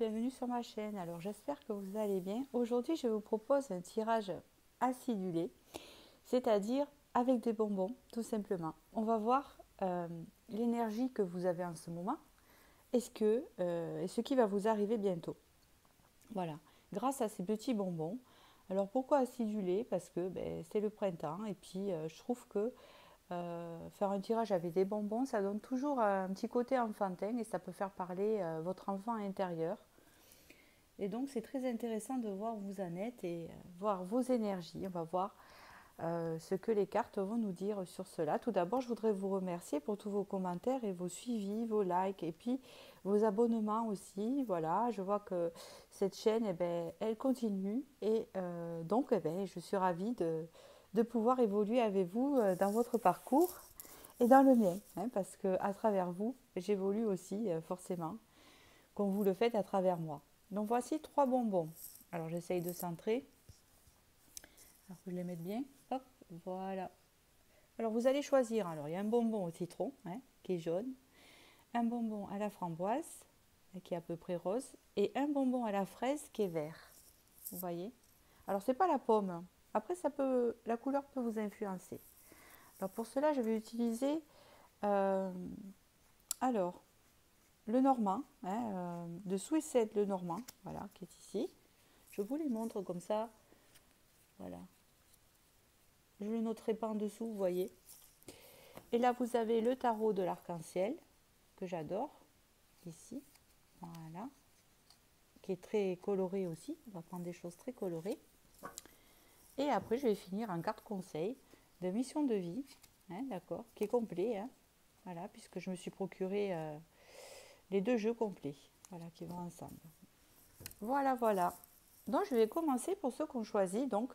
bienvenue sur ma chaîne. Alors j'espère que vous allez bien. Aujourd'hui je vous propose un tirage acidulé, c'est-à-dire avec des bonbons tout simplement. On va voir l'énergie que vous avez en ce moment et ce qui va vous arriver bientôt. Voilà, grâce à ces petits bonbons. Alors pourquoi acidulé? Parce que c'est le printemps et puis je trouve que faire un tirage avec des bonbons, ça donne toujours un petit côté enfantin et ça peut faire parler votre enfant intérieur. Et donc c'est très intéressant de voir où vous en êtes et voir vos énergies. On va voir ce que les cartes vont nous dire sur cela. Tout d'abord, je voudrais vous remercier pour tous vos commentaires et vos suivis, vos likes et puis vos abonnements aussi. Voilà, je vois que cette chaîne, elle continue et donc je suis ravie de pouvoir évoluer avec vous dans votre parcours et dans le mien, hein, parce qu'à travers vous, j'évolue aussi forcément, comme vous le faites à travers moi. Donc voici 3 bonbons. Alors j'essaye de centrer. Alors que je les mette bien. Hop, voilà. Alors vous allez choisir. Alors il y a un bonbon au citron, hein, qui est jaune, un bonbon à la framboise qui est à peu près rose et un bonbon à la fraise qui est vert. Vous voyez? Alors c'est pas la pomme. Après la couleur peut vous influencer. Alors pour cela je vais utiliser euh, alors le normand, hein, de Suissette le normand, voilà, qui est ici. Je vous les montre comme ça. Voilà. Je ne le noterai pas en dessous, vous voyez. Et là, vous avez le tarot de l'arc-en-ciel, que j'adore, ici. Voilà. Qui est très coloré aussi. On va prendre des choses très colorées. Et après, je vais finir en carte conseil de mission de vie, hein, d'accord, qui est complet. Hein, voilà, puisque je me suis procuré les 2 jeux complets, voilà, qui vont ensemble. Voilà, voilà. Donc, je vais commencer pour ceux qui ont choisi donc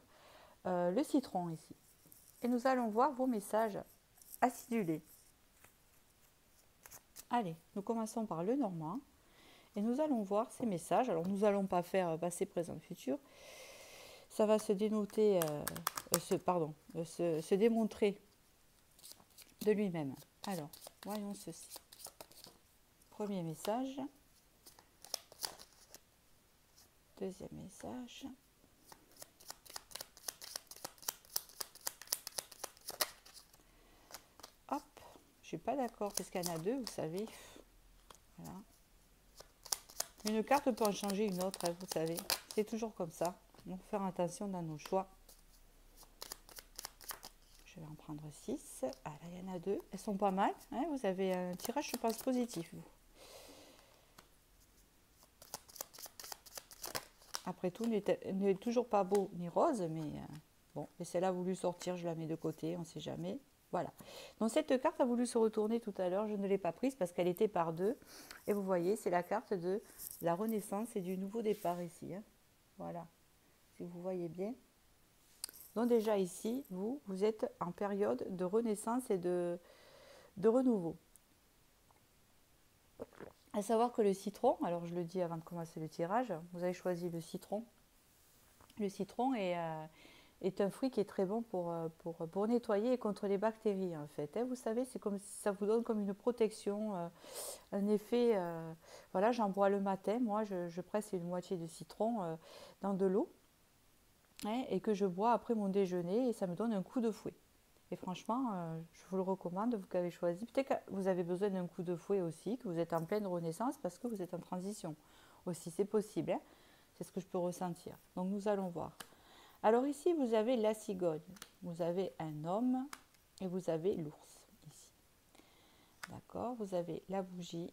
le citron ici. Et nous allons voir vos messages acidulés. Allez, nous commençons par le normand et nous allons voir ces messages. Alors, nous n'allons pas faire passé, présent, futur. Ça va se dénoter, se démontrer de lui-même. Alors, voyons ceci. Premier message. Deuxième message. Hop, je suis pas d'accord parce qu'il y en a 2, vous savez. Voilà. Une carte peut en changer une autre, hein, vous savez. C'est toujours comme ça. Donc, faire attention dans nos choix. Je vais en prendre 6. Ah là, il y en a 2. Elles sont pas mal. Hein, vous avez un tirage, je pense, positif, vous. Après tout, n'est toujours pas beau ni rose, mais bon, et celle-là a voulu sortir, je la mets de côté, on ne sait jamais. Voilà. Donc cette carte a voulu se retourner tout à l'heure, je ne l'ai pas prise parce qu'elle était par 2. Et vous voyez, c'est la carte de la renaissance et du nouveau départ ici. Hein. Voilà, si vous voyez bien. Donc déjà ici, vous êtes en période de renaissance et de renouveau. À savoir que le citron, alors je le dis avant de commencer le tirage, vous avez choisi le citron. Le citron est un fruit qui est très bon pour nettoyer et contre les bactéries en fait. Hein. Vous savez, c'est comme ça vous donne comme une protection, un effet. Voilà, j'en bois le matin. Moi, je presse une moitié de citron dans de l'eau, hein, et que je bois après mon déjeuner et ça me donne un coup de fouet. Et franchement, je vous le recommande, vous qui avez choisi. Peut-être que vous avez besoin d'un coup de fouet aussi, que vous êtes en pleine renaissance parce que vous êtes en transition aussi. C'est possible, hein. C'est ce que je peux ressentir. Donc nous allons voir. Alors ici, vous avez la cigogne, vous avez un homme et vous avez l'ours ici. D'accord, vous avez la bougie.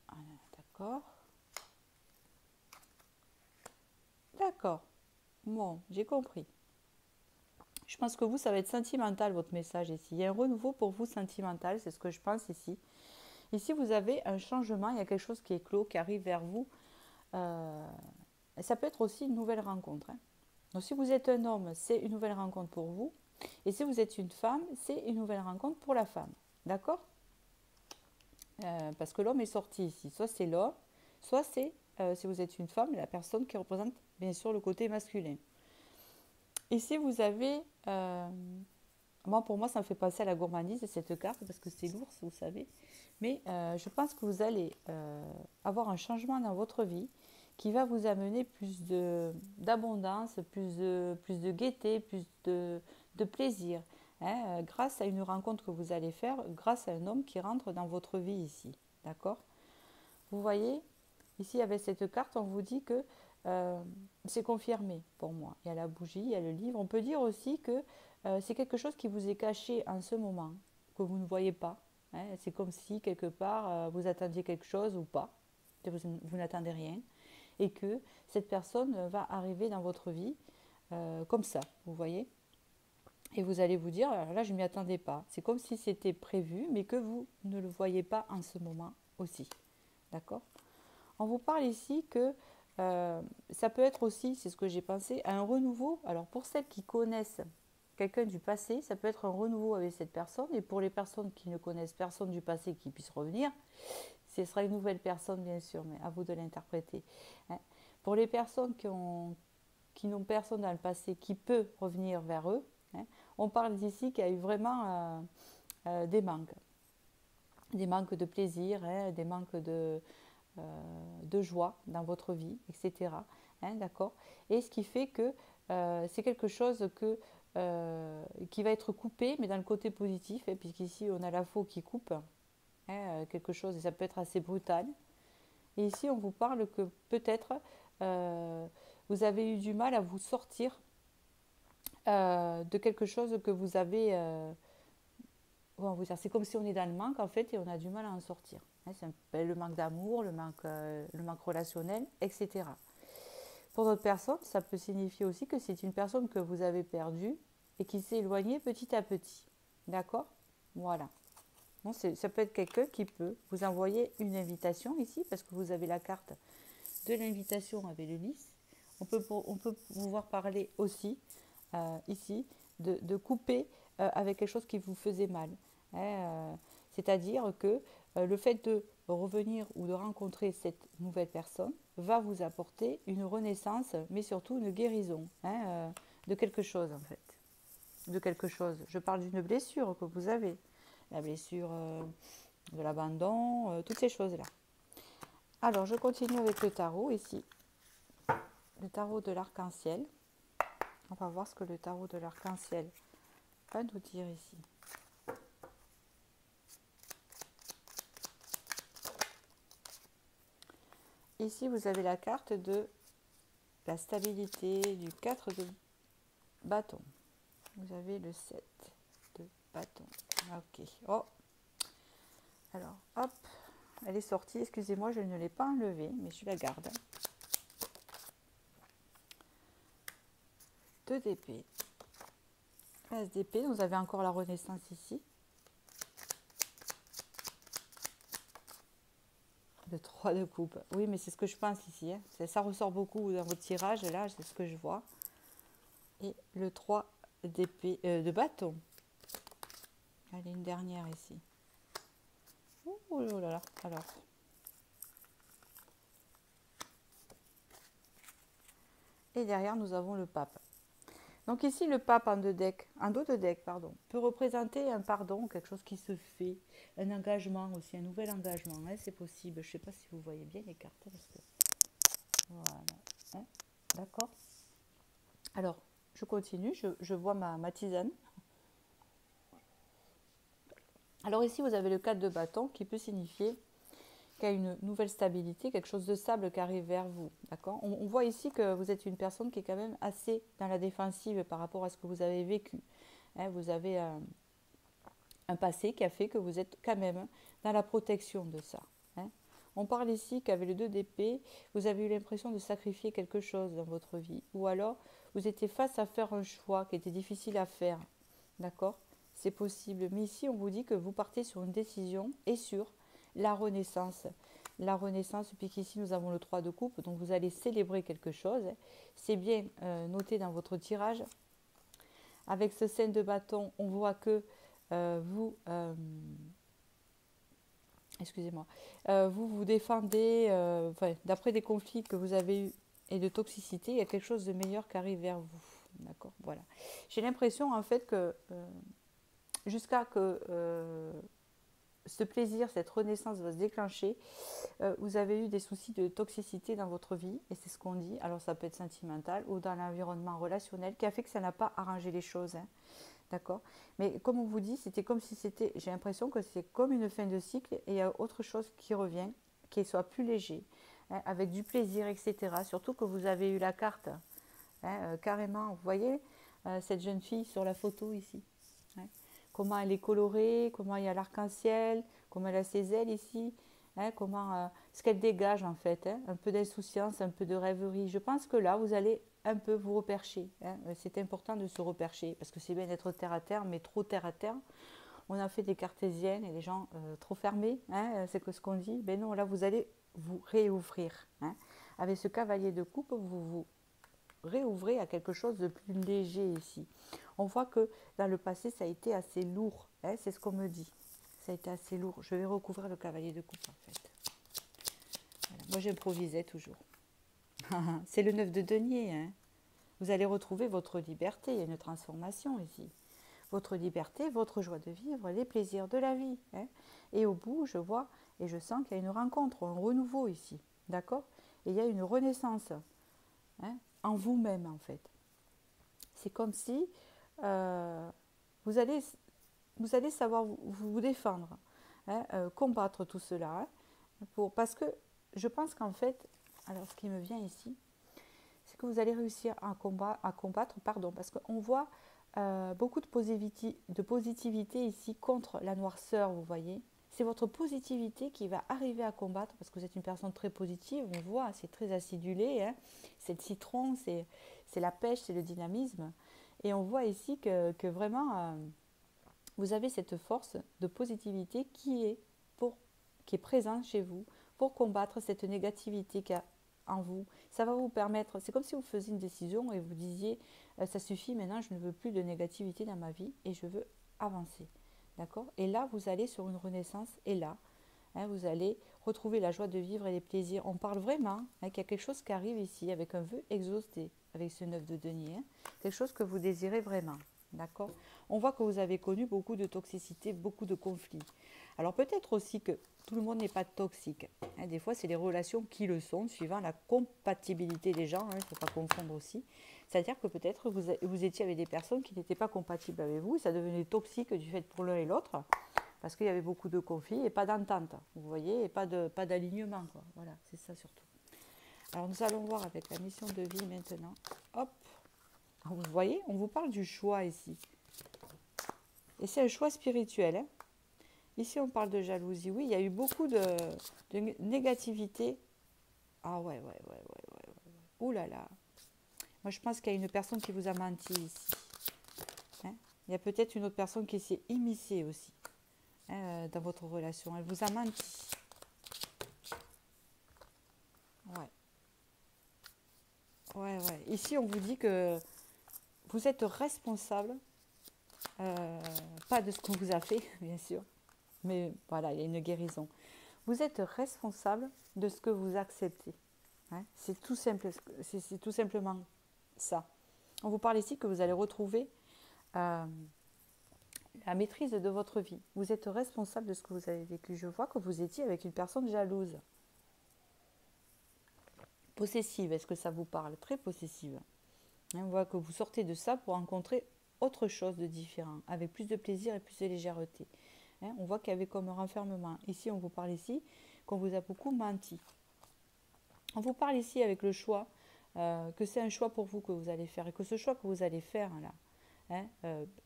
Voilà, d'accord. D'accord. Bon, j'ai compris. Je pense que vous, ça va être sentimental, votre message ici. Il y a un renouveau pour vous sentimental, c'est ce que je pense ici. Ici, vous avez un changement, il y a quelque chose qui est clos, qui arrive vers vous. Et ça peut être aussi une nouvelle rencontre. Hein. Donc si vous êtes un homme, c'est une nouvelle rencontre pour vous. Et si vous êtes une femme, c'est une nouvelle rencontre pour la femme. D'accord? Parce que l'homme est sorti ici. Soit c'est l'homme, soit c'est, si vous êtes une femme, la personne qui représente bien sûr le côté masculin. Ici, vous avez Moi, pour moi, ça me fait penser à la gourmandise, cette carte, parce que c'est l'ours, vous savez. Mais je pense que vous allez avoir un changement dans votre vie qui va vous amener plus d'abondance, plus de gaieté, plus de plaisir, hein, grâce à une rencontre que vous allez faire, grâce à un homme qui rentre dans votre vie ici. D'accord? Vous voyez, ici avec cette carte, on vous dit que c'est confirmé pour moi. Il y a la bougie, il y a le livre. On peut dire aussi que c'est quelque chose qui vous est caché en ce moment, que vous ne voyez pas. Hein. C'est comme si quelque part vous attendiez quelque chose ou pas, vous n'attendez rien, et que cette personne va arriver dans votre vie comme ça, vous voyez. Et vous allez vous dire, alors là je ne m'y attendais pas. C'est comme si c'était prévu, mais que vous ne le voyez pas en ce moment aussi. D'accord? On vous parle ici que ça peut être aussi, c'est ce que j'ai pensé, un renouveau. Alors pour celles qui connaissent quelqu'un du passé, ça peut être un renouveau avec cette personne. Et pour les personnes qui ne connaissent personne du passé qui puisse revenir, ce sera une nouvelle personne bien sûr, mais à vous de l'interpréter. Hein. Pour les personnes qui n'ont personne dans le passé qui peut revenir vers eux, hein, on parle d'ici qu'il y a eu vraiment des manques de plaisir, hein, des manques de joie dans votre vie, etc. Hein, d'accord. Et ce qui fait que c'est quelque chose qui va être coupé, mais dans le côté positif, hein, puisqu'ici on a la faux qui coupe quelque chose, et ça peut être assez brutal. Et ici on vous parle que peut-être vous avez eu du mal à vous sortir de quelque chose que vous avez... c'est comme si on est dans le manque en fait et on a du mal à en sortir. C'est le manque d'amour, le manque relationnel, etc. Pour d'autres personnes, ça peut signifier aussi que c'est une personne que vous avez perdue et qui s'est éloignée petit à petit. D'accord? Voilà. Bon, ça peut être quelqu'un qui peut vous envoyer une invitation ici, parce que vous avez la carte de l'invitation avec le lys. On peut pouvoir parler aussi ici de couper avec quelque chose qui vous faisait mal. Hein, c'est-à-dire que le fait de revenir ou de rencontrer cette nouvelle personne va vous apporter une renaissance, mais surtout une guérison de quelque chose en fait. De quelque chose. Je parle d'une blessure que vous avez. La blessure de l'abandon, toutes ces choses-là. Alors, je continue avec le tarot ici. Le tarot de l'arc-en-ciel. On va voir ce que le tarot de l'arc-en-ciel va nous dire ici. Ici, vous avez la carte de la stabilité, du 4 de bâton. Vous avez le 7 de bâton. Ok. Oh. Alors, hop. Elle est sortie. Excusez-moi, je ne l'ai pas enlevée, mais je la garde. 2 d'épée. As d'épée. Vous avez encore la renaissance ici. Le 3 de coupe. Oui, mais c'est ce que je pense ici. Hein. Ça ressort beaucoup dans votre tirage. Là, c'est ce que je vois. Et le 3 d'épée, de bâton. Allez, une dernière ici. Oh là là. Alors. Et derrière, nous avons le pape. Donc ici, le pape en dos de deck, pardon, peut représenter un pardon, quelque chose qui se fait, un engagement aussi, un nouvel engagement. Hein, c'est possible. Je ne sais pas si vous voyez bien les cartes. Parce que... Voilà. Hein, d'accord. Alors, je continue. Je vois ma tisane. Alors ici, vous avez le 4 de bâton qui peut signifier qu'il y a une nouvelle stabilité, quelque chose de stable qui arrive vers vous. D'accord. On voit ici que vous êtes une personne qui est quand même assez dans la défensive par rapport à ce que vous avez vécu. Hein, vous avez un passé qui a fait que vous êtes quand même dans la protection de ça. Hein. On parle ici qu'avec le 2 d'épée, vous avez eu l'impression de sacrifier quelque chose dans votre vie. Ou alors, vous étiez face à faire un choix qui était difficile à faire. D'accord. C'est possible. Mais ici, on vous dit que vous partez sur une décision et sur la renaissance. La renaissance, puisqu'ici, nous avons le 3 de coupe, donc vous allez célébrer quelque chose. C'est bien noté dans votre tirage. Avec ce 5 de bâton, on voit que excusez-moi, vous défendez, d'après des conflits que vous avez eus et de toxicité, il y a quelque chose de meilleur qui arrive vers vous. D'accord, voilà. J'ai l'impression en fait que jusqu'à que ce plaisir, cette renaissance va se déclencher, vous avez eu des soucis de toxicité dans votre vie, et c'est ce qu'on dit, alors ça peut être sentimental ou dans l'environnement relationnel, qui a fait que ça n'a pas arrangé les choses, hein. D'accord. Mais comme on vous dit, c'était comme si c'était, j'ai l'impression que c'est comme une fin de cycle et il y a autre chose qui revient, qui soit plus léger, hein, avec du plaisir, etc. Surtout que vous avez eu la carte, hein, carrément, vous voyez cette jeune fille sur la photo ici, hein, comment elle est colorée, comment il y a l'arc-en-ciel, comment elle a ses ailes ici, hein, comment, ce qu'elle dégage en fait, hein, un peu d'insouciance, un peu de rêverie. Je pense que là, vous allez un peu vous repercher, hein. C'est important de se repercher parce que c'est bien d'être terre à terre, mais trop terre à terre. On a fait des cartésiennes et les gens trop fermés, hein, c'est que ce qu'on dit. Ben non, là vous allez vous réouvrir, hein. Avec ce cavalier de coupe, vous vous réouvrez à quelque chose de plus léger ici. On voit que dans le passé, ça a été assez lourd, hein, c'est ce qu'on me dit. Ça a été assez lourd. Je vais recouvrir le cavalier de coupe en fait. Voilà. Moi j'improvisais toujours. C'est le 9 de denier, hein. Vous allez retrouver votre liberté, il y a une transformation ici. Votre liberté, votre joie de vivre, les plaisirs de la vie, hein. Et au bout, je vois et je sens qu'il y a une rencontre, un renouveau ici. D'accord. Et il y a une renaissance, hein, en vous-même en fait. C'est comme si vous, allez, vous allez savoir vous défendre, hein, combattre tout cela, hein, parce que je pense qu'en fait, alors ce qui me vient ici, c'est que vous allez réussir à combattre, parce qu'on voit beaucoup de positivité ici contre la noirceur, vous voyez. C'est votre positivité qui va arriver à combattre, parce que vous êtes une personne très positive, on voit, c'est très acidulé, hein. C'est le citron, c'est la pêche, c'est le dynamisme. Et on voit ici que vraiment, vous avez cette force de positivité qui est présente chez vous pour combattre cette négativité qu'il y a en vous. Ça va vous permettre, c'est comme si vous faisiez une décision et vous disiez ça suffit, maintenant je ne veux plus de négativité dans ma vie et je veux avancer. D'accord. Et là, vous allez sur une renaissance et là, hein, vous allez retrouver la joie de vivre et les plaisirs. On parle vraiment, hein, qu'il y a quelque chose qui arrive ici avec un vœu exaucé, avec ce 9 de denier, hein, quelque chose que vous désirez vraiment. D'accord. On voit que vous avez connu beaucoup de toxicité, beaucoup de conflits. Alors peut-être aussi que tout le monde n'est pas toxique, hein. Des fois, c'est les relations qui le sont, suivant la compatibilité des gens, hein, il ne faut pas confondre aussi. C'est-à-dire que peut-être vous étiez avec des personnes qui n'étaient pas compatibles avec vous, et ça devenait toxique du fait pour l'un et l'autre, parce qu'il y avait beaucoup de conflits et pas d'entente, vous voyez, et pas d'alignement, quoi. Voilà, c'est ça surtout. Alors nous allons voir avec la mission de vie maintenant. Hop. Alors, vous voyez, on vous parle du choix ici. Et c'est un choix spirituel, hein. Ici, on parle de jalousie. Oui, il y a eu beaucoup de négativité. Ah ouais. Ouh là là. Moi, je pense qu'il y a une personne qui vous a menti ici, hein. Il y a peut-être une autre personne qui s'est immiscée aussi, hein, dans votre relation. Elle vous a menti. Ouais. Ici, on vous dit que vous êtes responsable, pas de ce qu'on vous a fait, bien sûr, mais voilà, il y a une guérison. Vous êtes responsable de ce que vous acceptez, hein. C'est tout simplement ça. On vous parle ici que vous allez retrouver la maîtrise de votre vie. Vous êtes responsable de ce que vous avez vécu. Je vois que vous étiez avec une personne jalouse. Possessive, est-ce que ça vous parle? Très possessive. On voit que vous sortez de ça pour rencontrer autre chose de différent, avec plus de plaisir et plus de légèreté. On voit qu'il y avait comme un renfermement. Ici, on vous parle ici qu'on vous a beaucoup menti. On vous parle ici avec le choix, que c'est un choix pour vous que vous allez faire, et que ce choix que vous allez faire là,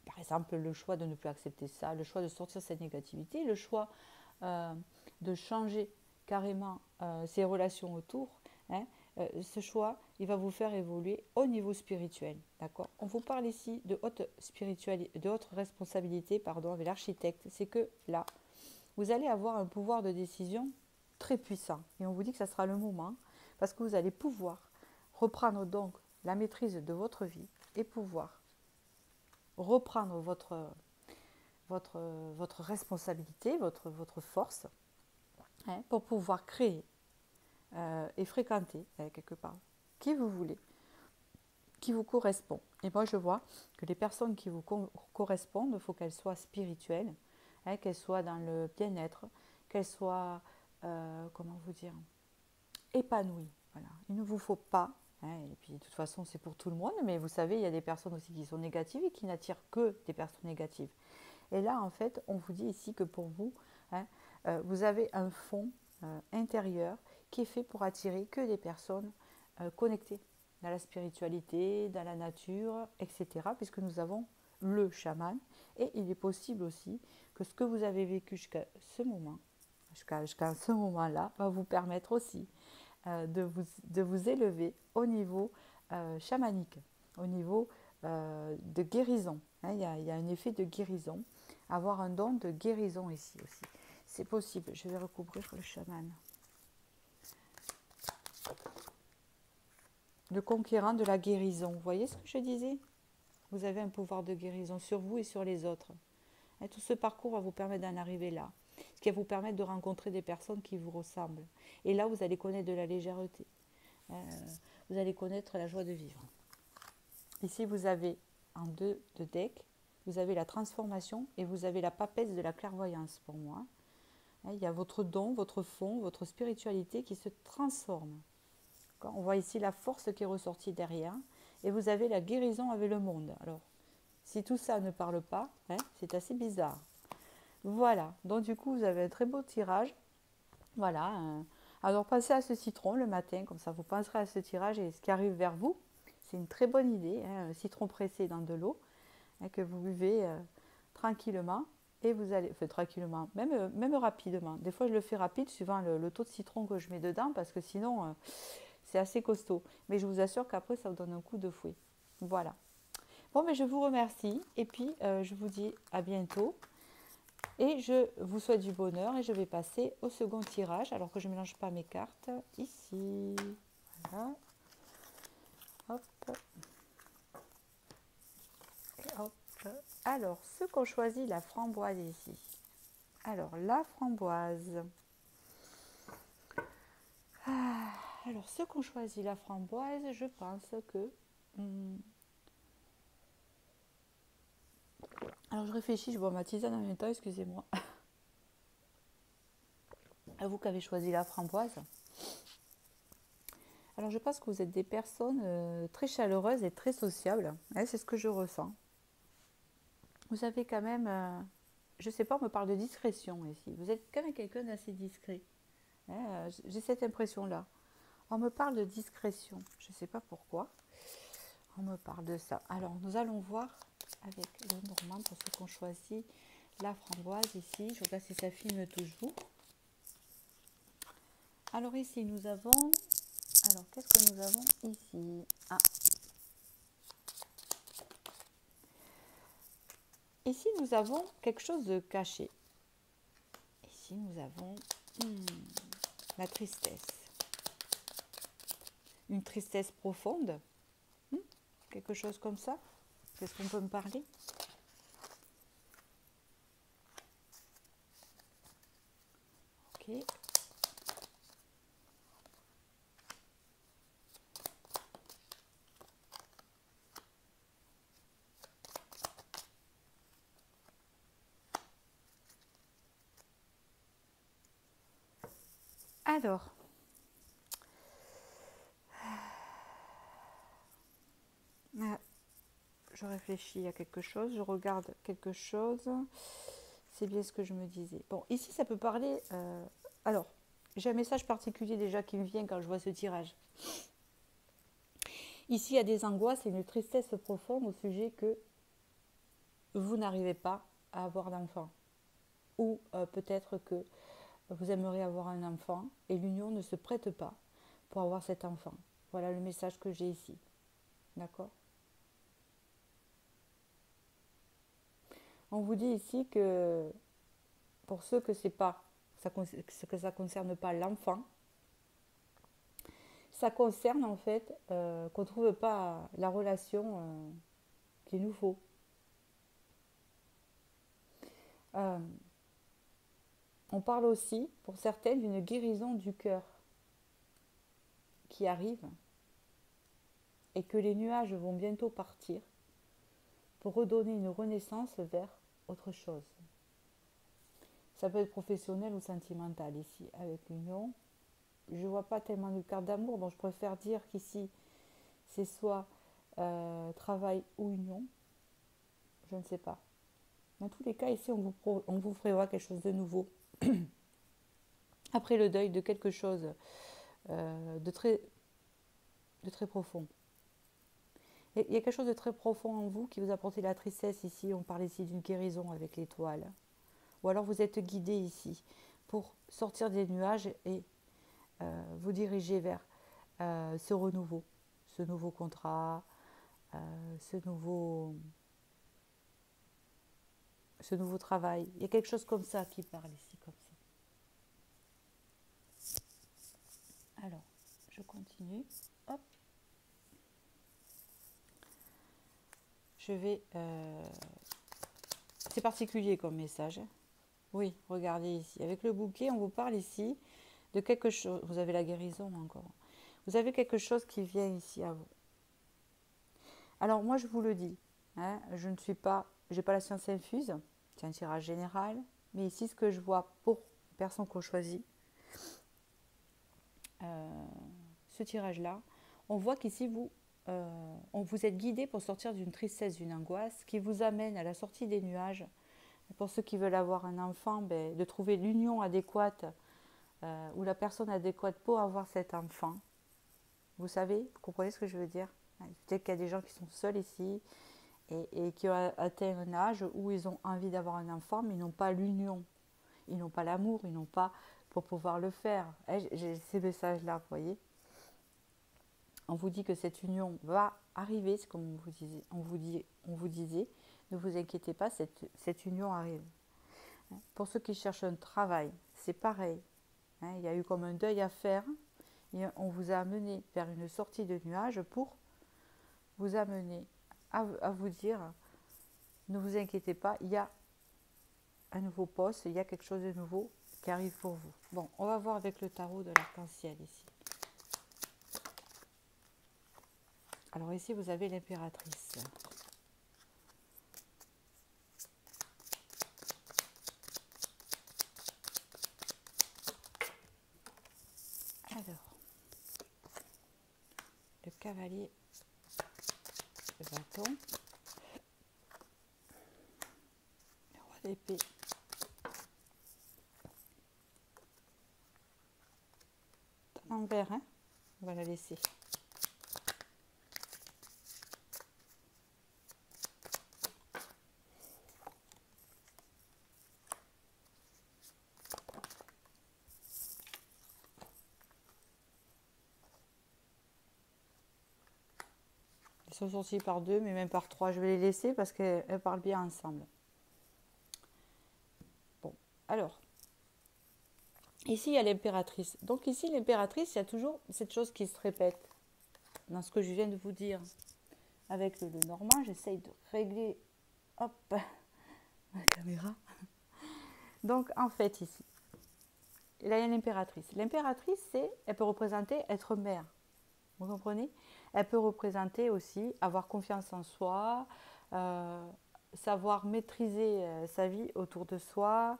par exemple le choix de ne plus accepter ça, le choix de sortir de cette négativité, le choix de changer carrément ses relations autour, hein, ce choix, il va vous faire évoluer au niveau spirituel. D'accord. On vous parle ici de haute spiritualité, de haute responsabilité, avec l'architecte. C'est que là, vous allez avoir un pouvoir de décision très puissant. Et on vous dit que ça sera le moment, parce que vous allez pouvoir reprendre donc la maîtrise de votre vie et pouvoir reprendre votre responsabilité, votre force, hein, pour pouvoir créer et fréquenter quelque part qui vous voulez, qui vous correspond. Et moi, je vois que les personnes qui vous correspondent, il faut qu'elles soient spirituelles, hein, qu'elles soient dans le bien-être, qu'elles soient, comment vous dire, épanouies. Voilà. Il ne vous faut pas, hein, et puis de toute façon, c'est pour tout le monde, mais vous savez, il y a des personnes aussi qui sont négatives et qui n'attirent que des personnes négatives. Et là, en fait, on vous dit ici que pour vous, hein, vous avez un fond intérieur qui est fait pour attirer que des personnes connectées dans la spiritualité, dans la nature, etc. Puisque nous avons le chaman. Et il est possible aussi que ce que vous avez vécu jusqu'à ce moment, jusqu'à ce moment-là, va vous permettre aussi de vous élever au niveau chamanique, au niveau de guérison. Hein, il y a un effet de guérison. Avoir un don de guérison ici aussi. C'est possible. Je vais recouvrir le chaman. Le conquérant de la guérison. Vous voyez ce que je disais? Vous avez un pouvoir de guérison sur vous et sur les autres. Et tout ce parcours va vous permettre d'en arriver là. Ce qui va vous permettre de rencontrer des personnes qui vous ressemblent. Et là, vous allez connaître de la légèreté. Vous allez connaître la joie de vivre. Ici, vous avez en 2 de deck, vous avez la transformation et vous avez la papesse de la clairvoyance pour moi. Il y a votre don, votre fond, votre spiritualité qui se transforme. On voit ici la force qui est ressortie derrière. Et vous avez la guérison avec le monde. Alors, si tout ça ne parle pas, hein, c'est assez bizarre. Voilà, donc du coup, vous avez un très beau tirage. Voilà. Alors, pensez à ce citron le matin, comme ça, vous penserez à ce tirage et ce qui arrive vers vous. C'est une très bonne idée, hein, un citron pressé dans de l'eau, hein, que vous buvez tranquillement. Et vous allez, enfin tranquillement, même rapidement. Des fois, je le fais rapide, suivant le taux de citron que je mets dedans, parce que sinon, c'est assez costaud. Mais je vous assure qu'après, ça vous donne un coup de fouet. Voilà. Bon, mais je vous remercie. Et puis, je vous dis à bientôt. Et je vous souhaite du bonheur. Et je vais passer au second tirage, alors que je ne mélange pas mes cartes. Ici. Voilà. Hop. Et hop. Alors, ceux qui ont choisi la framboise ici. Alors, la framboise. Alors, ceux qui ont choisi la framboise, je pense que... alors, je réfléchis, je bois ma tisane en même temps, excusez-moi. À vous qui avez choisi la framboise. Alors, je pense que vous êtes des personnes très chaleureuses et très sociables. Hein, c'est ce que je ressens. Vous avez quand même... je ne sais pas, on me parle de discrétion ici. Vous êtes quand même quelqu'un d'assez discret. Hein, j'ai cette impression-là. On me parle de discrétion. Je ne sais pas pourquoi. On me parle de ça. Alors, nous allons voir avec le Normand pour ceux qui ont choisi la framboise ici. Je regarde si ça filme toujours. Alors ici, nous avons... Alors, qu'est-ce que nous avons ici? Ah. Ici, nous avons quelque chose de caché. Ici, nous avons la tristesse. Une tristesse profonde. Quelque chose comme ça. Qu'est-ce qu'on peut me parler? Ok. Alors, je réfléchis à quelque chose, je regarde quelque chose. C'est bien ce que je me disais. Bon, ici, ça peut parler... alors, j'ai un message particulier déjà qui me vient quand je vois ce tirage. Ici, il y a des angoisses et une tristesse profonde au sujet que vous n'arrivez pas à avoir d'enfant. Ou peut-être que vous aimeriez avoir un enfant et l'union ne se prête pas pour avoir cet enfant. Voilà le message que j'ai ici. D'accord? On vous dit ici que pour ceux que ça ne concerne pas l'enfant, ça concerne en fait qu'on ne trouve pas la relation qu'il nous faut. On parle aussi, pour certaines, d'une guérison du cœur qui arrive. et que les nuages vont bientôt partir pour redonner une renaissance vers autre chose. Ça peut être professionnel ou sentimental ici, avec l'union. Je ne vois pas tellement de cartes d'amour, donc je préfère dire qu'ici, c'est soit travail ou union. Je ne sais pas. Dans tous les cas, ici, on vous prévoit quelque chose de nouveau. Après le deuil de quelque chose de très profond. Il y a quelque chose de très profond en vous qui vous apporte la tristesse ici. On parle ici d'une guérison avec l'étoile. Ou alors vous êtes guidé ici pour sortir des nuages et vous diriger vers ce renouveau, ce nouveau contrat, ce nouveau travail. Il y a quelque chose comme ça qui parle ici, comme ça. Alors, je continue. Hop. Je vais... C'est particulier comme message. Oui, regardez ici. Avec le bouquet, on vous parle ici de quelque chose. Vous avez la guérison encore. Vous avez quelque chose qui vient ici à vous. Alors, moi, je vous le dis. Hein, je ne suis pas... J'ai pas la science infuse. C'est un tirage général. Mais ici, ce que je vois pour personnes qui ont choisi ce tirage-là, on voit qu'ici, on vous êtes guidé pour sortir d'une tristesse, d'une angoisse qui vous amène à la sortie des nuages. Pour ceux qui veulent avoir un enfant, de trouver l'union adéquate ou la personne adéquate pour avoir cet enfant. Vous savez, vous comprenez ce que je veux dire? Peut-être qu'il y a des gens qui sont seuls ici et qui ont atteint un âge où ils ont envie d'avoir un enfant, mais ils n'ont pas l'union. Ils n'ont pas l'amour, ils n'ont pas pour pouvoir le faire. J'ai ces messages-là, vous voyez. On vous dit que cette union va arriver, c'est comme on vous disait, ne vous inquiétez pas, cette union arrive. Pour ceux qui cherchent un travail, c'est pareil. Il y a eu comme un deuil à faire. Et on vous a amené vers une sortie de nuages pour vous amener à vous dire, ne vous inquiétez pas, il y a un nouveau poste, il y a quelque chose de nouveau qui arrive pour vous. Bon, on va voir avec le tarot de l'arc-en-ciel ici. Alors ici, vous avez l'impératrice. Alors, le cavalier de bâton, le roi d'épée, l'envers, hein, on va la laisser. Ils sont sortis par deux, mais même par trois. Je vais les laisser parce qu'elles parlent bien ensemble. Bon, alors, ici, il y a l'impératrice. Donc ici, l'impératrice, il y a toujours cette chose qui se répète dans ce que je viens de vous dire. Avec le normand, j'essaye de régler, hop, ma caméra. Donc, en fait, ici, là, il y a l'impératrice. L'impératrice, elle peut représenter être mère. Vous comprenez? Elle peut représenter aussi avoir confiance en soi, savoir maîtriser sa vie autour de soi,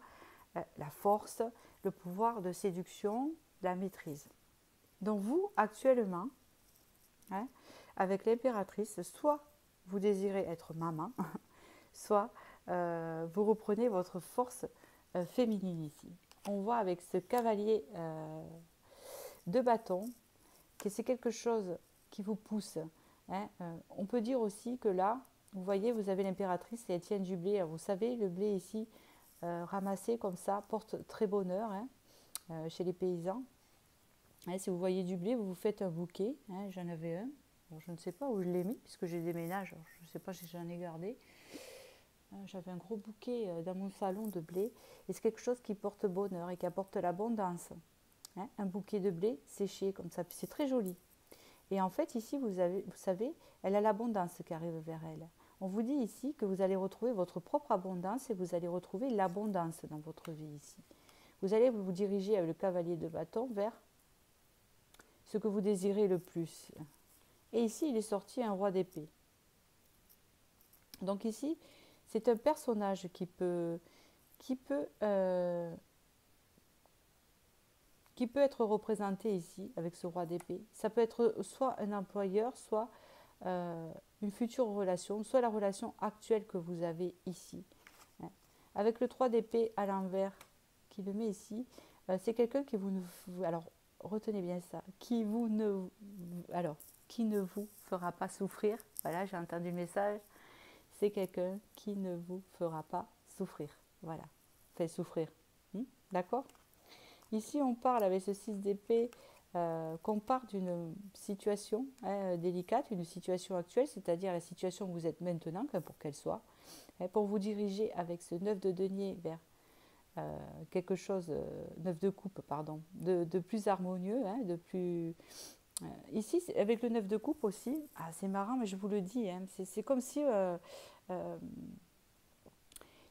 la force, le pouvoir de séduction, la maîtrise. Donc vous, actuellement, hein, avec l'impératrice, soit vous désirez être maman, soit vous reprenez votre force féminine ici. On voit avec ce cavalier de bâton que c'est quelque chose qui vous pousse. Hein. On peut dire aussi que là, vous voyez, vous avez l'impératrice et elle tient du blé. Alors, vous savez, le blé ici, ramassé comme ça, porte très bonheur hein, chez les paysans. Hein, si vous voyez du blé, vous vous faites un bouquet. Hein, j'en avais un. Alors, je ne sais pas où je l'ai mis, puisque j'ai déménagé. Alors, je ne sais pas si j'en ai gardé. J'avais un gros bouquet dans mon salon de blé. Et c'est quelque chose qui porte bonheur et qui apporte l'abondance. Hein, un bouquet de blé séché comme ça. Puis c'est très joli. Et en fait, ici, vous savez, elle a l'abondance qui arrive vers elle. On vous dit ici que vous allez retrouver votre propre abondance et vous allez retrouver l'abondance dans votre vie ici. Vous allez vous diriger avec le cavalier de bâton vers ce que vous désirez le plus. Et ici, il est sorti un roi d'épée. Donc ici, c'est un personnage qui peut, euh, qui peut être représenté ici avec ce roi d'épée. Ça peut être soit un employeur, soit une future relation, soit la relation actuelle que vous avez ici. Hein. Avec le 3 d'épée à l'envers, qui le met ici, c'est quelqu'un qui vous ne... Alors, retenez bien ça. Qui ne vous fera pas souffrir. Voilà, j'ai entendu le message. C'est quelqu'un qui ne vous fera pas souffrir. Voilà. Fait souffrir. D'accord? Ici, on parle avec ce 6 d'épée qu'on part d'une situation délicate, une situation actuelle, c'est-à-dire la situation où vous êtes maintenant, pour qu'elle soit, pour vous diriger avec ce 9 de denier vers quelque chose, 9 de coupe, pardon, de plus harmonieux, de plus... ici, avec le 9 de coupe aussi, c'est marrant, mais je vous le dis, c'est comme si...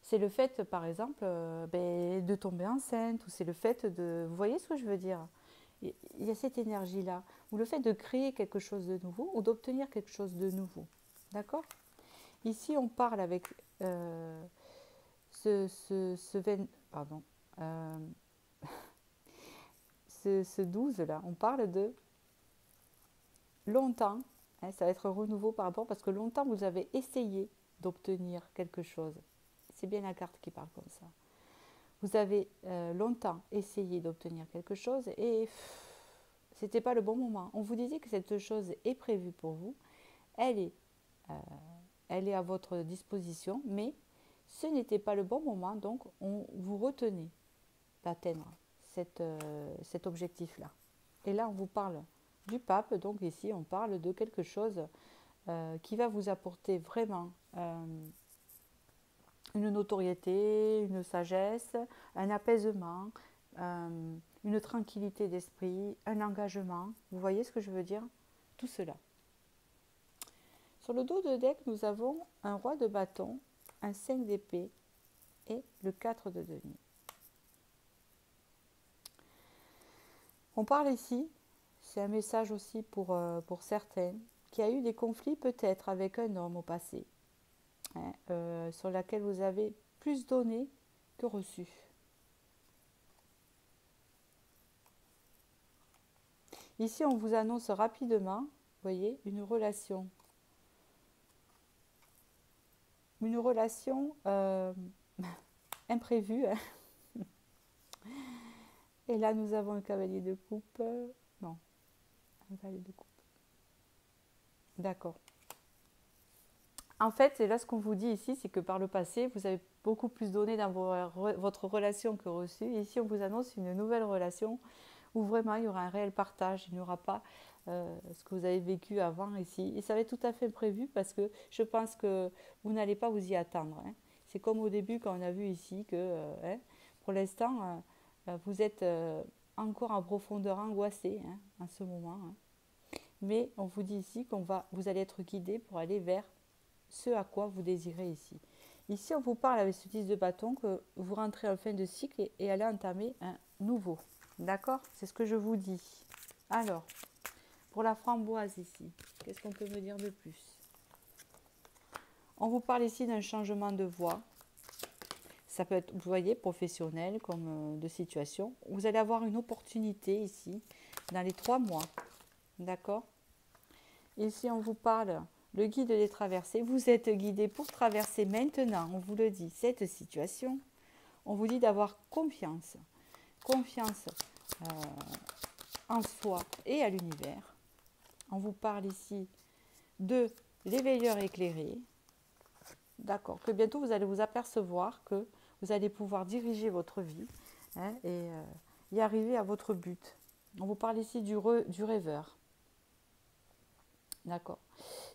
c'est le fait, par exemple, de tomber enceinte, ou c'est le fait de... Vous voyez ce que je veux dire? Il y a cette énergie-là, ou le fait de créer quelque chose de nouveau, ou d'obtenir quelque chose de nouveau. D'accord? Ici, on parle avec pardon, euh, ce 12-là, on parle de longtemps, ça va être un renouveau par rapport, parce que longtemps, vous avez essayé d'obtenir quelque chose. C'est bien la carte qui parle comme ça. Vous avez longtemps essayé d'obtenir quelque chose et c'était pas le bon moment. On vous disait que cette chose est prévue pour vous, elle est, euh, elle est à votre disposition, mais ce n'était pas le bon moment, donc vous retenez d'atteindre cet objectif-là. Et là, on vous parle du pape, donc ici, on parle de quelque chose qui va vous apporter vraiment une notoriété, une sagesse, un apaisement, une tranquillité d'esprit, un engagement. Vous voyez ce que je veux dire? Tout cela. Sur le dos de deck, nous avons un roi de bâton, un 5 d'épée et le 4 de denier. On parle ici, c'est un message aussi pour certains, qui a eu des conflits peut-être avec un homme au passé, sur laquelle vous avez plus donné que reçu. Ici, on vous annonce rapidement, vous voyez, une relation imprévue. Et là, nous avons un cavalier de coupe. Non, un cavalier de coupe. D'accord. En fait, c'est là ce qu'on vous dit ici, c'est que par le passé, vous avez beaucoup plus donné dans votre relation que reçu. Ici, on vous annonce une nouvelle relation où vraiment il y aura un réel partage. Il n'y aura pas ce que vous avez vécu avant ici. Et ça va être tout à fait prévu parce que je pense que vous n'allez pas vous y attendre. C'est comme au début quand on a vu ici que pour l'instant, vous êtes encore en profondeur angoissé en ce moment. Mais on vous dit ici vous allez être guidé pour aller vers ce à quoi vous désirez ici. Ici, on vous parle avec ce 10 de bâton que vous rentrez en fin de cycle et allez entamer un nouveau. D'accord? C'est ce que je vous dis. Alors, pour la framboise ici, qu'est-ce qu'on peut me dire de plus? On vous parle ici d'un changement de voie. Ça peut être, vous voyez, professionnel comme de situation. Vous allez avoir une opportunité ici dans les 3 mois. D'accord? Ici, on vous parle le guide des traversées. Vous êtes guidé pour traverser maintenant, on vous le dit, cette situation. On vous dit d'avoir confiance. Confiance en soi et à l'univers. On vous parle ici de l'éveilleur éclairé. D'accord, que bientôt vous allez vous apercevoir que vous allez pouvoir diriger votre vie et y arriver à votre but. On vous parle ici du rêveur. D'accord.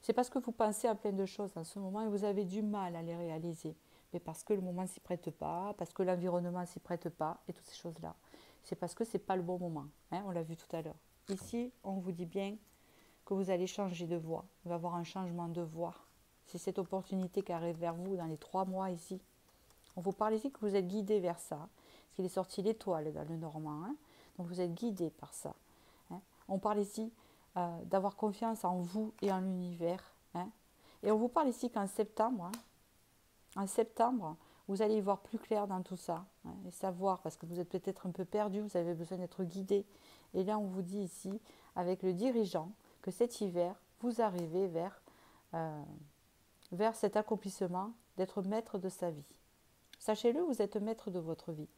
C'est parce que vous pensez à plein de choses en ce moment et vous avez du mal à les réaliser. Mais parce que le moment ne s'y prête pas, parce que l'environnement ne s'y prête pas et toutes ces choses-là. C'est parce que ce n'est pas le bon moment. On l'a vu tout à l'heure. Ici, on vous dit bien que vous allez changer de voie. Il va y avoir un changement de voie. C'est cette opportunité qui arrive vers vous dans les 3 mois ici. On vous parle ici que vous êtes guidé vers ça. Parce qu'il est sorti l'étoile dans le Normand. Donc vous êtes guidé par ça. On parle ici d'avoir confiance en vous et en l'univers. Hein. Et on vous parle ici qu'en septembre, hein, en septembre, vous allez y voir plus clair dans tout ça, hein, et savoir, parce que vous êtes peut-être un peu perdu, vous avez besoin d'être guidé. Et là, on vous dit ici, avec le dirigeant, que cet hiver, vous arrivez vers cet accomplissement d'être maître de sa vie. Sachez-le, vous êtes maître de votre vie.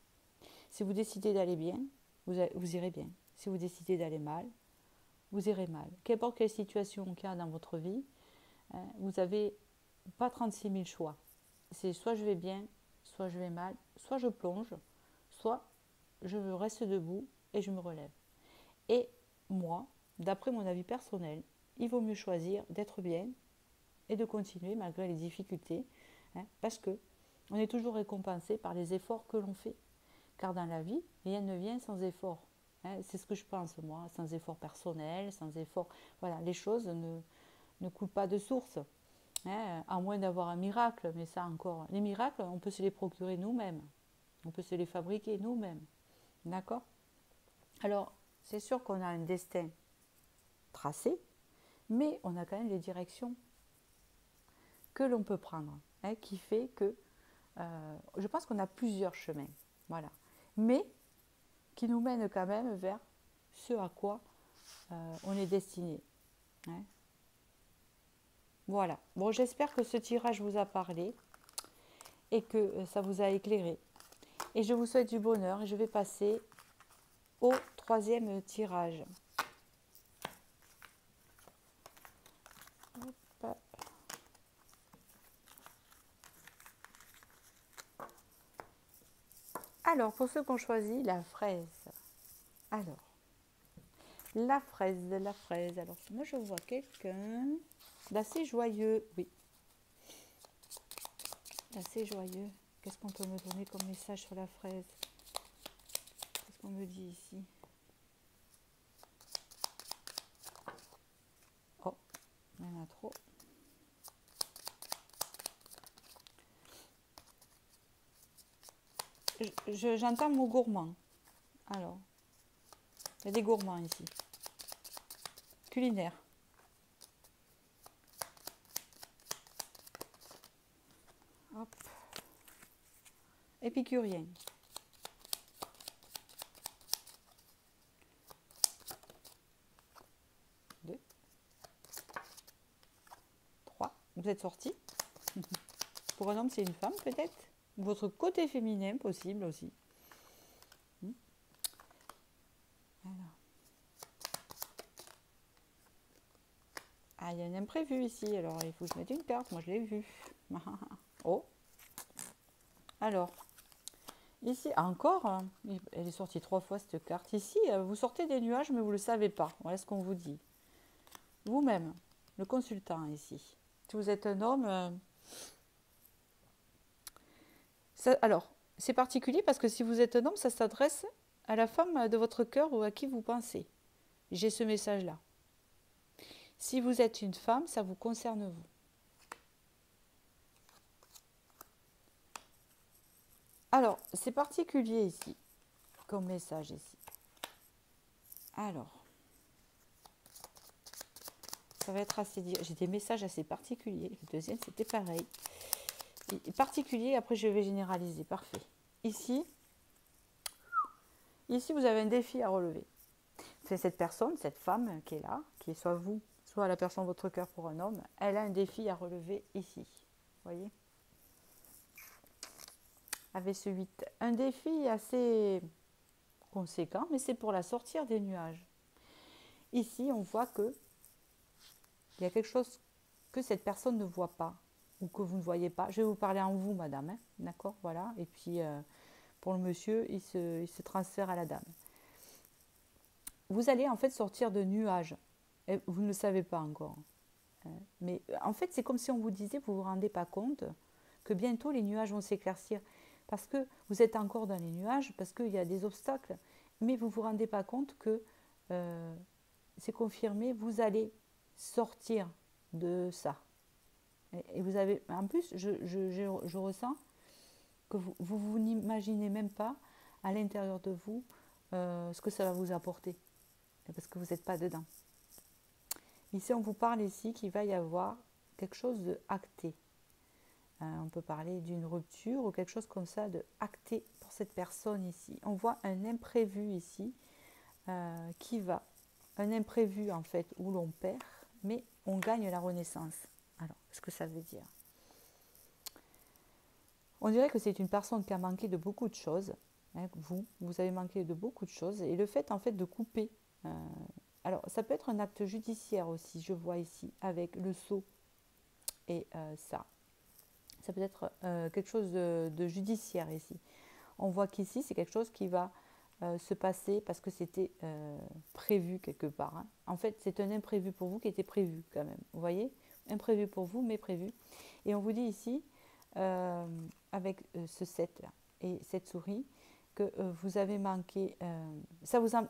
Si vous décidez d'aller bien, vous irez bien. Si vous décidez d'aller mal, vous irez mal. Qu'importe quelle situation qu'il y a dans votre vie, hein, vous n'avez pas 36 000 choix. C'est soit je vais bien, soit je vais mal, soit je plonge, soit je reste debout et je me relève. Et moi, d'après mon avis personnel, il vaut mieux choisir d'être bien et de continuer malgré les difficultés, hein, parce que on est toujours récompensé par les efforts que l'on fait. Car dans la vie, rien ne vient sans effort. Hein, c'est ce que je pense, moi, sans effort personnel, sans effort. Voilà, les choses ne coulent pas de source, hein, à moins d'avoir un miracle, mais ça encore. Les miracles, on peut se les procurer nous-mêmes, on peut se les fabriquer nous-mêmes. D'accord? Alors, c'est sûr qu'on a un destin tracé, mais on a quand même des directions que l'on peut prendre, hein, qui fait que je pense qu'on a plusieurs chemins, voilà, mais qui nous mènent quand même vers ce à quoi on est destiné. Hein. Voilà. Bon, j'espère que ce tirage vous a parlé et que ça vous a éclairé. Et je vous souhaite du bonheur et je vais passer au troisième tirage. Hop. Alors, pour ceux qui ont choisi la fraise. Alors, la fraise, la fraise. Alors, moi, je vois quelqu'un d'assez joyeux. Oui. D'assez joyeux. Qu'est-ce qu'on peut me donner comme message sur la fraise? Qu'est-ce qu'on me dit ici? Oh, il y en a trop. J'entends mot gourmand. Alors, il y a des gourmands ici. Culinaire. Hop. Épicurien. Deux. Trois. Vous êtes sortis. Pour un homme, c'est une femme peut-être. Votre côté féminin possible aussi. Alors. Ah, il y a un imprévu ici. Alors, il faut que je mette une carte. Moi, je l'ai vu. Oh. Alors, ici, encore, elle est sortie 3 fois cette carte. Ici, vous sortez des nuages, mais vous ne le savez pas. Voilà ce qu'on vous dit. Vous-même, le consultant ici. Si vous êtes un homme... alors, c'est particulier parce que si vous êtes un homme, ça s'adresse à la femme de votre cœur ou à qui vous pensez. J'ai ce message-là. Si vous êtes une femme, ça vous concerne vous. Alors, c'est particulier ici, comme message ici. Alors, ça va être assez... J'ai des messages assez particuliers. Le deuxième, c'était pareil. Et particulier, après je vais généraliser. Parfait. Ici, vous avez un défi à relever. C'est cette personne, cette femme qui est là, qui est soit vous, soit la personne de votre cœur pour un homme, elle a un défi à relever ici. Vous voyez? Avec ce 8. Un défi assez conséquent, mais c'est pour la sortir des nuages. Ici, on voit que il y a quelque chose que cette personne ne voit pas ou que vous ne voyez pas. Je vais vous parler en vous, madame. Hein, d'accord? Voilà. Et puis, pour le monsieur, il se transfère à la dame. Vous allez en fait sortir de nuages. Et vous ne le savez pas encore. Mais en fait, c'est comme si on vous disait, vous ne vous rendez pas compte que bientôt les nuages vont s'éclaircir. Parce que vous êtes encore dans les nuages, parce qu'il y a des obstacles. Mais vous ne vous rendez pas compte que c'est confirmé, vous allez sortir de ça. Et vous avez, en plus, je ressens que vous n'imaginez même pas à l'intérieur de vous ce que ça va vous apporter. Parce que vous n'êtes pas dedans. Ici, on vous parle ici qu'il va y avoir quelque chose de acté. On peut parler d'une rupture ou quelque chose comme ça de acté pour cette personne ici. On voit un imprévu ici qui va. Un imprévu en fait où l'on perd, mais on gagne la renaissance. Alors, ce que ça veut dire? On dirait que c'est une personne qui a manqué de beaucoup de choses. Hein, vous avez manqué de beaucoup de choses. Et le fait en fait de couper. Alors, ça peut être un acte judiciaire aussi, je vois ici, avec le sceau et ça. Ça peut être quelque chose de judiciaire ici. On voit qu'ici, c'est quelque chose qui va se passer parce que c'était prévu quelque part. Hein. En fait, c'est un imprévu pour vous qui était prévu quand même. Vous voyez? Imprévu pour vous, mais prévu. Et on vous dit ici, avec ce 7 là et cette souris, que vous avez manqué,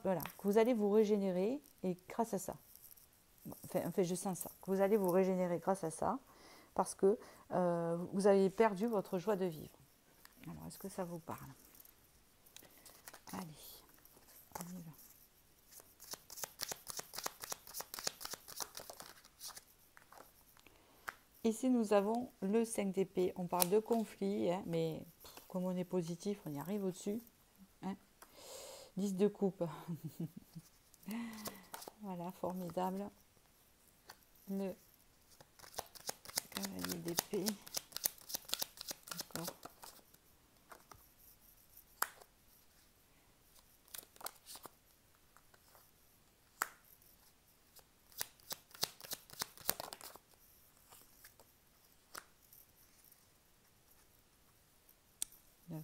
voilà, que vous allez vous régénérer et grâce à ça. Enfin, je sens ça, que vous allez vous régénérer grâce à ça, parce que vous avez perdu votre joie de vivre. Alors, est-ce que ça vous parle? Allez, on y va. Ici, nous avons le 5 d'épée. On parle de conflit, hein, mais comme on est positif, on y arrive au-dessus. Hein. 10 de coupe. Voilà, formidable. Le cavalier d'épée. D'accord.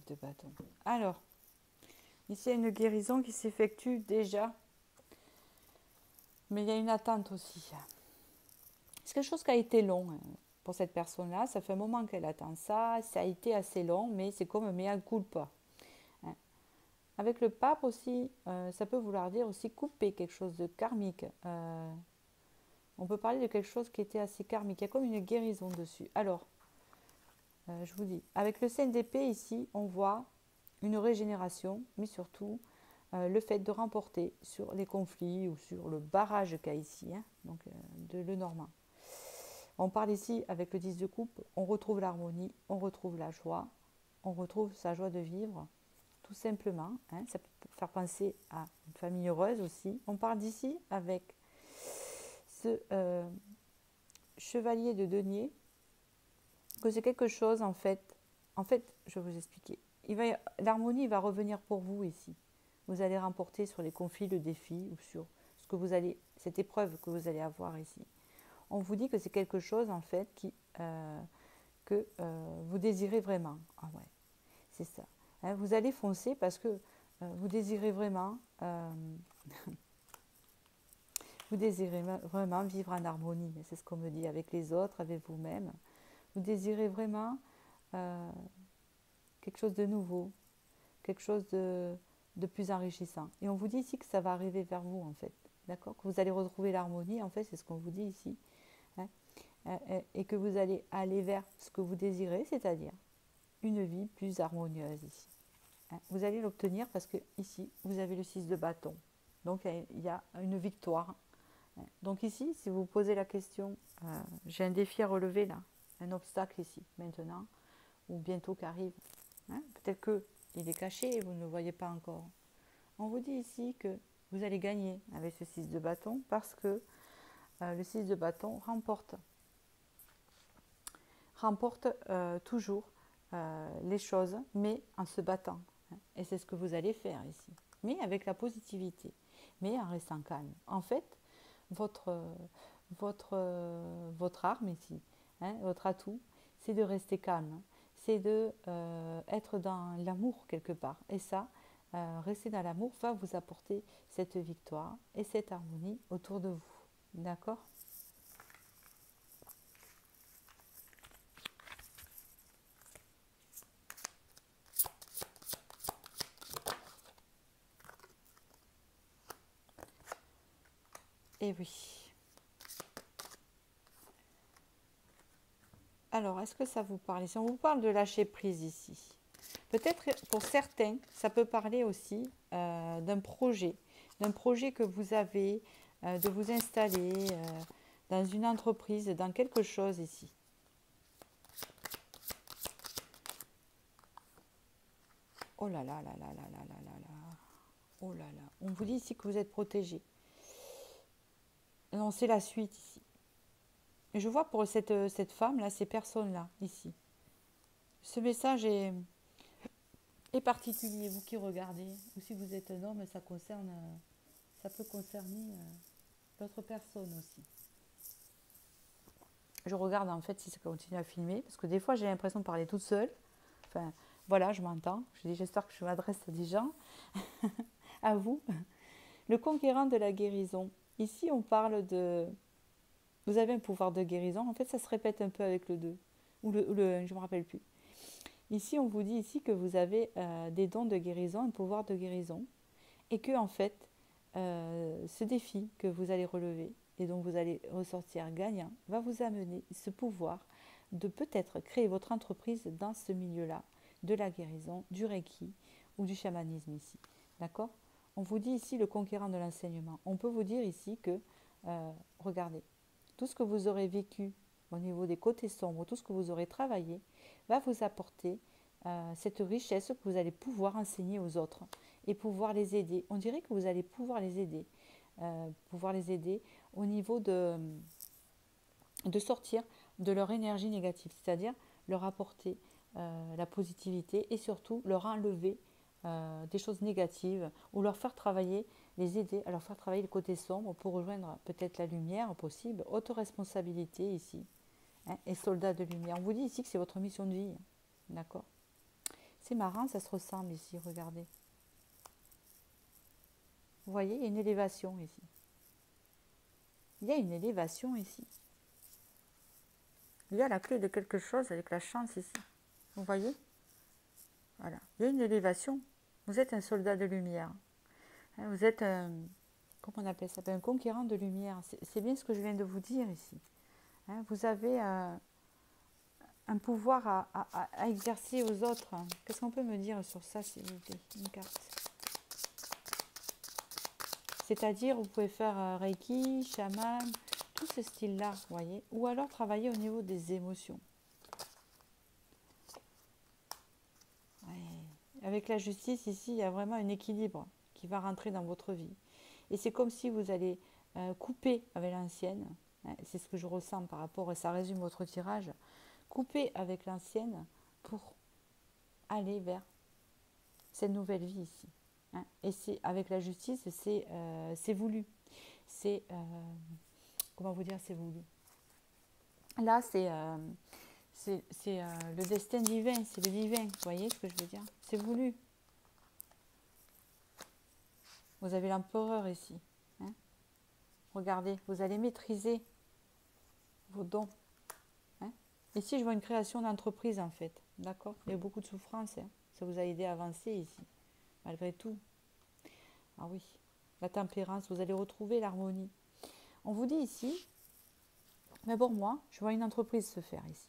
De bâton. Alors, ici, il y a une guérison qui s'effectue déjà, mais il y a une attente aussi. C'est quelque chose qui a été long pour cette personne-là. Ça fait un moment qu'elle attend ça. Ça a été assez long, mais c'est comme un mea culpa. Avec le pape aussi, ça peut vouloir dire aussi couper quelque chose de karmique. On peut parler de quelque chose qui était assez karmique. Il y a comme une guérison dessus. Alors, je vous dis, avec le 5 d'épée ici, on voit une régénération, mais surtout le fait de remporter sur les conflits ou sur le barrage qu'il y a ici, hein, donc de Lenormand. On parle ici avec le 10 de coupe, on retrouve l'harmonie, on retrouve la joie, on retrouve sa joie de vivre, tout simplement. Hein, ça peut faire penser à une famille heureuse aussi. On parle d'ici avec ce chevalier de denier, que c'est quelque chose en fait, je vais vous expliquer. L'harmonie va revenir pour vous ici. Vous allez remporter sur les conflits, le défi ou sur ce que vous allez, cette épreuve que vous allez avoir ici. On vous dit que c'est quelque chose en fait que vous désirez vraiment. Ah ouais, c'est ça. Hein, vous allez foncer parce que vous désirez vraiment, vous désirez vraiment vivre en harmonie. C'est ce qu'on me dit avec les autres, avec vous-même. Vous désirez vraiment quelque chose de nouveau, quelque chose de plus enrichissant. Et on vous dit ici que ça va arriver vers vous en fait. D'accord? Que vous allez retrouver l'harmonie, en fait, c'est ce qu'on vous dit ici. Hein, et que vous allez aller vers ce que vous désirez, c'est-à-dire une vie plus harmonieuse ici. Hein, vous allez l'obtenir parce que ici, vous avez le 6 de bâton. Donc, il y a une victoire. Hein. Donc ici, si vous posez la question, j'ai un défi à relever là, un obstacle ici, maintenant, ou bientôt qu'arrive. Hein, peut-être qu'il est caché et vous ne le voyez pas encore. On vous dit ici que vous allez gagner avec ce 6 de bâton parce que le 6 de bâton remporte toujours les choses, mais en se battant. Hein. Et c'est ce que vous allez faire ici. Mais avec la positivité, mais en restant calme. En fait, votre arme ici, hein, votre atout, c'est de rester calme. C'est d'être dans l'amour quelque part. Et ça, rester dans l'amour va vous apporter cette victoire et cette harmonie autour de vous. D'accord ? Et oui. Alors, est-ce que ça vous parle? Si on vous parle de lâcher prise ici, peut-être pour certains, ça peut parler aussi d'un projet que vous avez, de vous installer, dans une entreprise, dans quelque chose ici. Oh là là là là là là là là là. Oh là là. On vous dit ici que vous êtes protégé. Non, c'est la suite ici. Je vois pour cette femme-là, ces personnes-là, ici. Ce message est particulier, vous qui regardez. Ou si vous êtes un homme, ça peut concerner d'autres personnes aussi. Je regarde en fait si ça continue à filmer, parce que des fois j'ai l'impression de parler toute seule. Enfin, voilà, je m'entends. Je dis, j'espère que je m'adresse à des gens, à vous. Le conquérant de la guérison. Ici, on parle de... Vous avez un pouvoir de guérison. En fait, ça se répète un peu avec le 2. Ou le 1, je ne me rappelle plus. Ici, on vous dit ici que vous avez des dons de guérison, un pouvoir de guérison. Et que, en fait, ce défi que vous allez relever et dont vous allez ressortir gagnant va vous amener ce pouvoir de peut-être créer votre entreprise dans ce milieu-là, de la guérison, du Reiki ou du chamanisme ici. D'accord? On vous dit ici le conquérant de l'enseignement. On peut vous dire ici que, regardez, tout ce que vous aurez vécu au niveau des côtés sombres, tout ce que vous aurez travaillé, va vous apporter cette richesse que vous allez pouvoir enseigner aux autres et pouvoir les aider. On dirait que vous allez pouvoir les aider au niveau de sortir de leur énergie négative, c'est-à-dire leur apporter la positivité et surtout leur enlever des choses négatives ou leur faire travailler, les aider à leur faire travailler le côté sombre pour rejoindre peut-être la lumière possible, autoresponsabilité ici, hein, et soldat de lumière. On vous dit ici que c'est votre mission de vie, d'accord? C'est marrant, ça se ressemble ici, regardez. Vous voyez, il y a une élévation ici. Il y a une élévation ici. Il y a la clé de quelque chose avec la chance ici. Vous voyez? Voilà. Il y a une élévation. Vous êtes un soldat de lumière. Vous êtes un... Comment on appelle ça? Un conquérant de lumière. C'est bien ce que je viens de vous dire ici. Vous avez un pouvoir à exercer aux autres. Qu'est-ce qu'on peut me dire sur ça, s'il vous plaît? Une carte. C'est-à-dire, vous pouvez faire Reiki, chaman, tout ce style-là, vous voyez. Ou alors travailler au niveau des émotions. Ouais. Avec la justice, ici, il y a vraiment un équilibre qui va rentrer dans votre vie. Et c'est comme si vous allez couper avec l'ancienne. C'est ce que je ressens par rapport, et ça résume votre tirage. Couper avec l'ancienne pour aller vers cette nouvelle vie ici. Et c'est avec la justice, c'est voulu. C'est comment vous dire, c'est voulu. Là, c'est le destin divin, c'est le divin. Vous voyez ce que je veux dire? C'est voulu. Vous avez l'empereur ici. Regardez, vous allez maîtriser vos dons. Ici, je vois une création d'entreprise en fait. D'accord? Il y a beaucoup de souffrance. Ça vous a aidé à avancer ici. Malgré tout. Ah oui, la tempérance, vous allez retrouver l'harmonie. On vous dit ici, mais pour moi, je vois une entreprise se faire ici.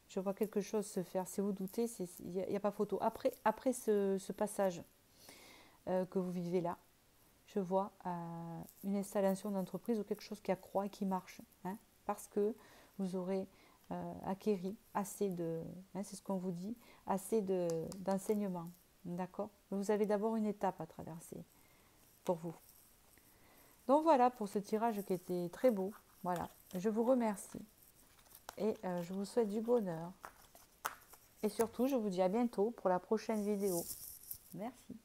Je vois quelque chose se faire. Si vous doutez, il n'y a pas photo. Après ce passage que vous vivez là, je vois une installation d'entreprise ou quelque chose qui accroît et qui marche. Parce que vous aurez acquéri assez de, c'est ce qu'on vous dit, assez d'enseignement. D'accord? Vous avez d'abord une étape à traverser pour vous. Donc voilà pour ce tirage qui était très beau. Voilà, je vous remercie et je vous souhaite du bonheur. Et surtout, je vous dis à bientôt pour la prochaine vidéo. Merci.